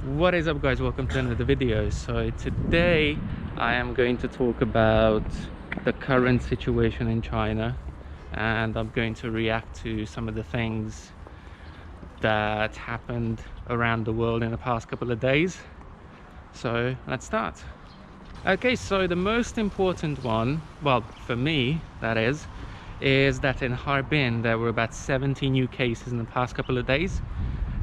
What is up, guys? Welcome to another video. So today I am going to talk about the current situation in China, and I'm going to react to some of the things that happened around the world in the past couple of days. So let's start. Okay, so the most important one, well, for me that is that in Harbin there were about 70 new cases in the past couple of days,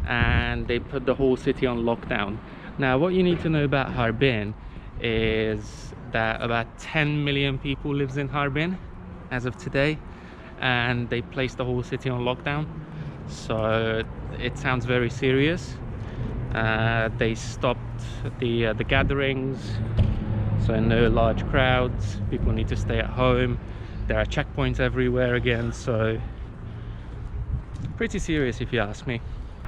and they put the whole city on lockdown. Now, what you need to know about Harbin is that about 10 million people lives in Harbin as of today, and they placed the whole city on lockdown. So it sounds very serious. They stopped the gatherings, so no large crowds. People need to stay at home. There are checkpoints everywhere again, so pretty serious if you ask me.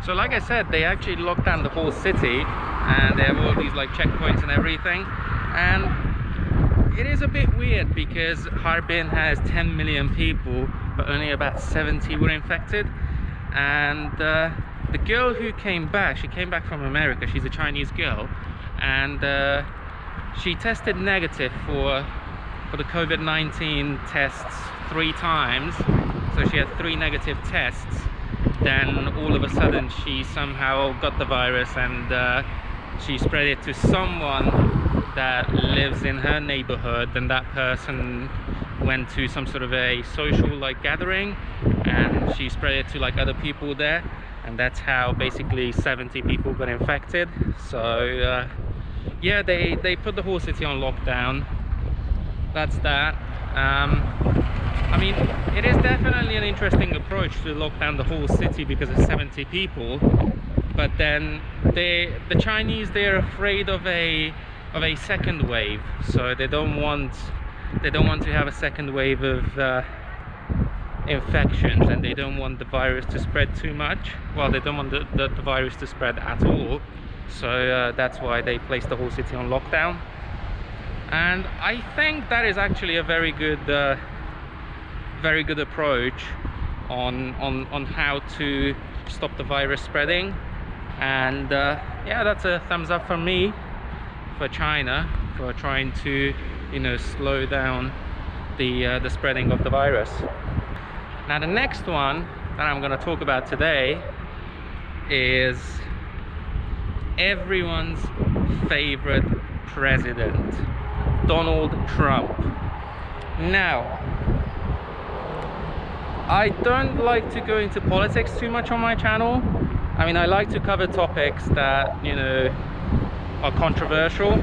So like I said, they actually locked down the whole city, and they have all these like checkpoints and everything. And it is a bit weird because Harbin has 10 million people, but only about 70 were infected. And the girl who came back, she came back from America. She's a Chinese girl, and she tested negative for the COVID-19 tests 3 times. So she had 3 negative tests. Then all of a sudden she somehow got the virus, and she spread it to someone that lives in her neighborhood. And that person went to some sort of a social like gathering, and she spread it to like other people there, and that's how basically 70 people got infected. So yeah, they put the whole city on lockdown. That's that. I mean, it is definitely an interesting approach to lock down the whole city because of 70 people, but then the Chinese, they're afraid of a second wave, so they don't want to have a second wave of infections, and they don't want the virus to spread too much. Well, they don't want the virus to spread at all, so that's why they placed the whole city on lockdown. And I think that is actually a very good approach on how to stop the virus spreading. And yeah, that's a thumbs up from me for China for trying to, you know, slow down the spreading of the virus. Now, the next one that I'm going to talk about today is everyone's favorite president, Donald Trump. Now, I don't like to go into politics too much on my channel. I mean, I like to cover topics that, you know, are controversial,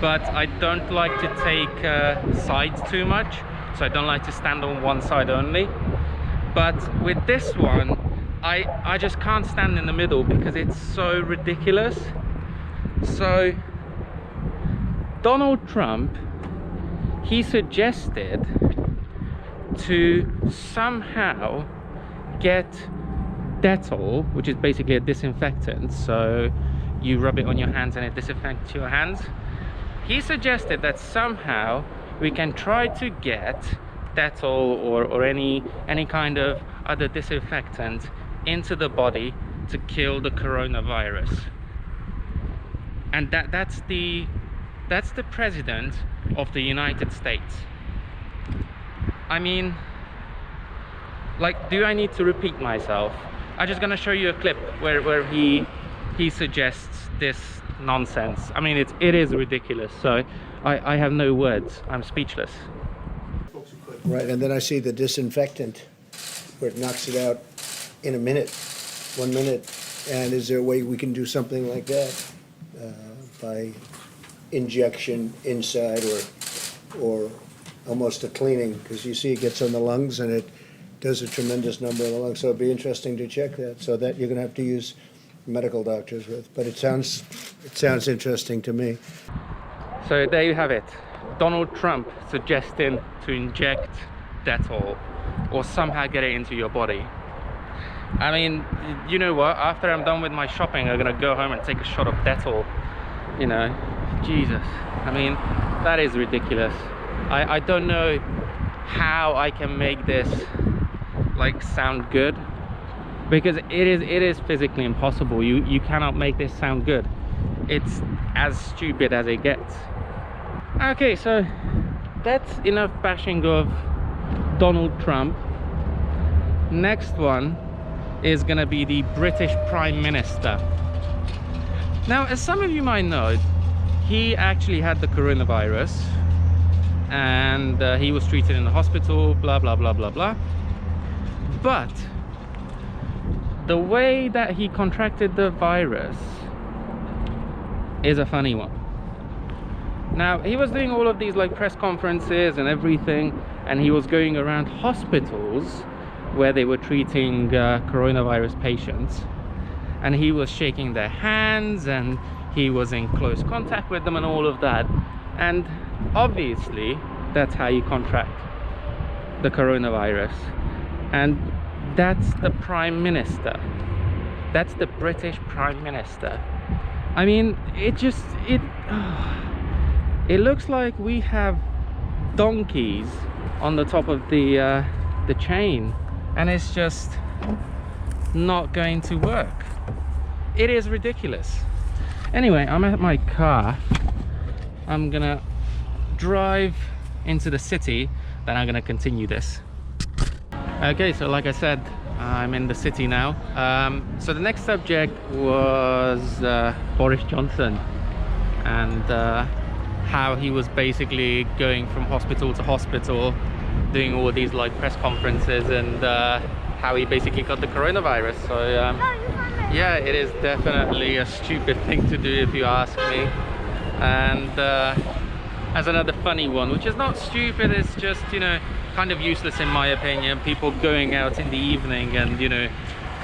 but I don't like to take sides too much, so I don't like to stand on one side only. But with this one, I just can't stand in the middle because it's so ridiculous. So Donald Trump, he suggested to somehow get Dettol, which is basically a disinfectant, so you rub it on your hands and it disinfects your hands. He suggested that somehow we can try to get Dettol or any kind of other disinfectant into the body to kill the coronavirus. And that's the president of the United States. I mean, like, do I need to repeat myself? I'm just gonna show you a clip where he suggests this nonsense. I mean, it is ridiculous. So I have no words. I'm speechless. Right, and then I see the disinfectant where it knocks it out in a minute, 1 minute. And is there a way we can do something like that by injection inside, or almost a cleaning? Because you see it gets on the lungs and it does a tremendous number of the lungs. So it'd be interesting to check that. So that you're going to have to use medical doctors with. But it sounds interesting to me. So there you have it. Donald Trump suggesting to inject Dettol or somehow get it into your body. I mean, you know what? After I'm done with my shopping, I'm gonna go home and take a shot of Dettol. You know, Jesus. I mean, that is ridiculous. I don't know how I can make this like sound good, because it is physically impossible. You cannot make this sound good. It's as stupid as it gets. Okay, so that's enough bashing of Donald Trump. Next one is gonna be the British Prime Minister. Now, as some of you might know, he actually had the coronavirus, and he was treated in the hospital, blah blah blah blah blah. But the way that he contracted the virus is a funny one. Now, he was doing all of these like press conferences and everything, and he was going around hospitals where they were treating coronavirus patients, and he was shaking their hands, and he was in close contact with them and all of that. And obviously that's how you contract the coronavirus. And that's the Prime Minister. That's the British Prime Minister. I mean, it looks like we have donkeys on the top of the chain, and it's just not going to work. It is ridiculous. Anyway, I'm at my car. I'm gonna drive into the city, then I'm gonna continue this. Okay, so like I said, I'm in the city now. So the next subject was Boris Johnson, and how he was basically going from hospital to hospital, doing all these like press conferences, and how he basically got the coronavirus. So yeah, it is definitely a stupid thing to do, if you ask me. And as another funny one, which is not stupid, it's just, you know, kind of useless in my opinion, people going out in the evening and, you know,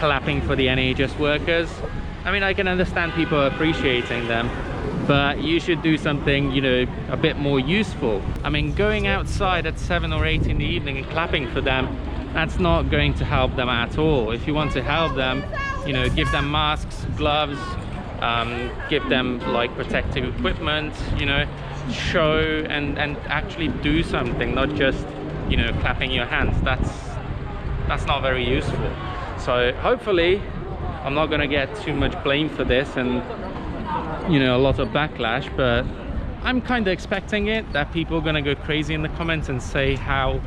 clapping for the NHS workers. I mean, I can understand people appreciating them, but you should do something, you know, a bit more useful. I mean, going outside at 7 or 8 in the evening and clapping for them, that's not going to help them at all. If you want to help them, you know, give them masks, gloves, give them like protective equipment, you know, show and actually do something, not just, you know, clapping your hands. That's not very useful. So hopefully I'm not going to get too much blame for this and, you know, a lot of backlash, but I'm kind of expecting it, that people are going to go crazy in the comments and say how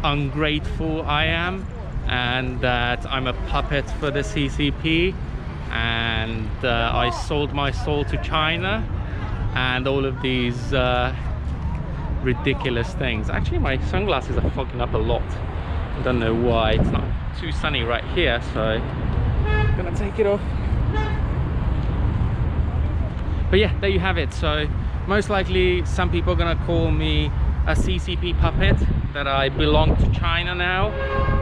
ungrateful I am, and that I'm a puppet for the CCP, and I sold my soul to China, and all of these ridiculous things. Actually, my sunglasses are fogging up a lot. I don't know why. It's not too sunny right here, so I'm gonna take it off. But yeah, there you have it. So most likely some people are gonna call me a CCP puppet, that I belong to China now,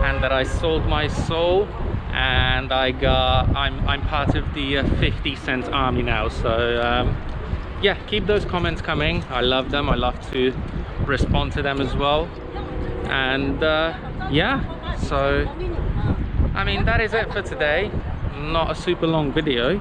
and that I sold my soul, and I'm part of the 50-cent army now. So yeah, keep those comments coming. I love them. I love to respond to them as well. And yeah, so I mean, that is it for today. Not a super long video,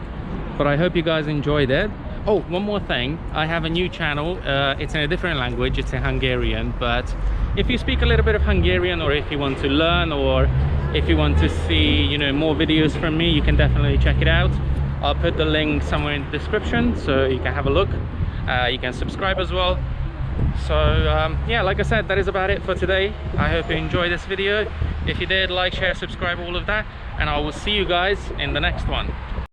but I hope you guys enjoyed it. Oh, one more thing, I have a new channel. It's in a different language, it's in Hungarian, but if you speak a little bit of Hungarian, or if you want to learn, or if you want to see, you know, more videos from me, you can definitely check it out. I'll put the link somewhere in the description so you can have a look. You can subscribe as well. So yeah, like I said, that is about it for today. I hope you enjoyed this video. If you did, like, share, subscribe, all of that, and I will see you guys in the next one.